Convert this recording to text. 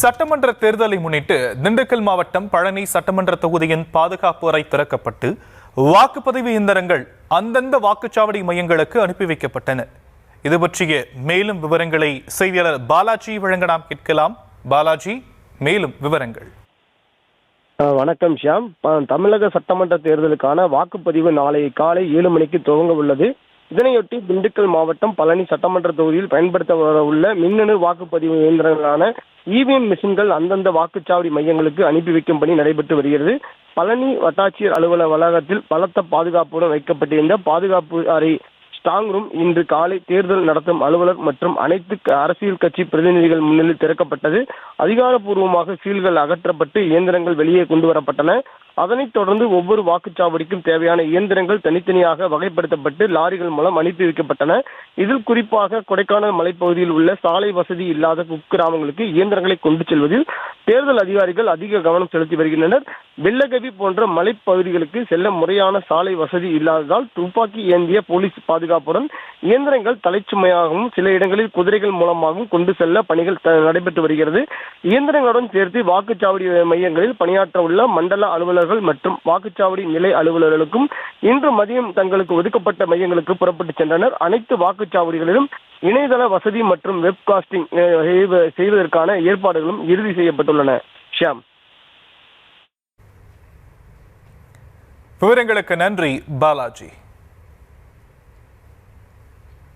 சட்டமன்ற தேர்தலை முன்னிட்டு திண்டுக்கல் மாவட்டம் பழனி சட்டமன்ற தொகுதியின் பாதுகாப்பு அறை திறக்கப்பட்டு வாக்குப்பதிவு இயந்திரங்கள் அந்தந்த வாக்குச்சாவடி மையங்களுக்கு அனுப்பி வைக்கப்பட்டன. இது பற்றிய மேலும் விவரங்களை செய்தியாளர் பாலாஜி வழங்க நாம் கேட்கலாம். பாலாஜி, மேலும் விவரங்கள். வணக்கம் ஷியாம். தமிழக சட்டமன்ற தேர்தலுக்கான வாக்குப்பதிவு நாளை காலை 7 மணிக்கு துவங்க உள்ளது. இதனையொட்டி திண்டுக்கல் மாவட்டம் பழனி சட்டமன்ற தொகுதியில் பயன்படுத்த உள்ள மின்னணு வாக்குப்பதிவு இயந்திரங்களான இவிஎம் மிஷின்கள் அந்தந்த வாக்குச்சாவடி மையங்களுக்கு அனுப்பி வைக்கும் பணி நடைபெற்று வருகிறது. பழனி வட்டாட்சியர் அலுவலக வளாகத்தில் பலத்த பாதுகாப்புடன் வைக்கப்பட்டிருந்த பாதுகாப்பு அறை ஸ்ட்ராங் ரூம் இன்று காலை தேர்தல் நடத்தும் அலுவலர் மற்றும் அனைத்து அரசியல் கட்சி பிரதிநிதிகள் முன்னிலையில் திறக்கப்பட்டது. அதிகாரப்பூர்வமாக சீல்கள் அகற்றப்பட்டு இயந்திரங்கள் வெளியே கொண்டு வரப்பட்டன. அதனைத் தொடர்ந்து ஒவ்வொரு வாக்குச்சாவடிக்கும் தேவையான இயந்திரங்கள் தனித்தனியாக வகைப்படுத்தப்பட்டு லாரிகள் மூலம் அனுப்பி வைக்கப்பட்டன. இதில் குறிப்பாக கொடைக்கானல் மலைப்பகுதியில் உள்ள சாலை வசதி இல்லாத குக்கிராமங்களுக்கு இயந்திரங்களை கொண்டு செல்வதில் தேர்தல் அதிகாரிகள் அதிக கவனம் செலுத்தி வருகின்றனர். வெள்ளகவி போன்ற மலைப்பகுதிகளுக்கு செல்ல முறையான சாலை வசதி இல்லாததால் துப்பாக்கி ஏந்திய போலீஸ் பாதுகாப்புடன் இயந்திரங்கள் தலைச்சுமையாகவும் சில இடங்களில் குதிரைகள் மூலமாகவும் கொண்டு செல்ல பணிகள் நடைபெற்று வருகிறது. இயந்திரங்களுடன் சேர்த்து வாக்குச்சாவடி மையங்களில் பணியாற்ற உள்ள மண்டல அலுவலர்கள் மற்றும் வாக்குச்சாவடி நிலை அலுவலர்களுக்கும் இன்று மதியம் தங்களுக்கு ஒதுக்கப்பட்ட மையங்களுக்கு புறப்பட்டு சென்றனர். அனைத்து வாக்குச்சாவடிகளிலும் இணையதள வசதி மற்றும் வெப்காஸ்டிங் செய்வதற்கான ஏற்பாடுகளும் இறுதி செய்யப்பட்டுள்ளன. ஷியாம், விவரங்களுக்கு நன்றி பாலாஜி.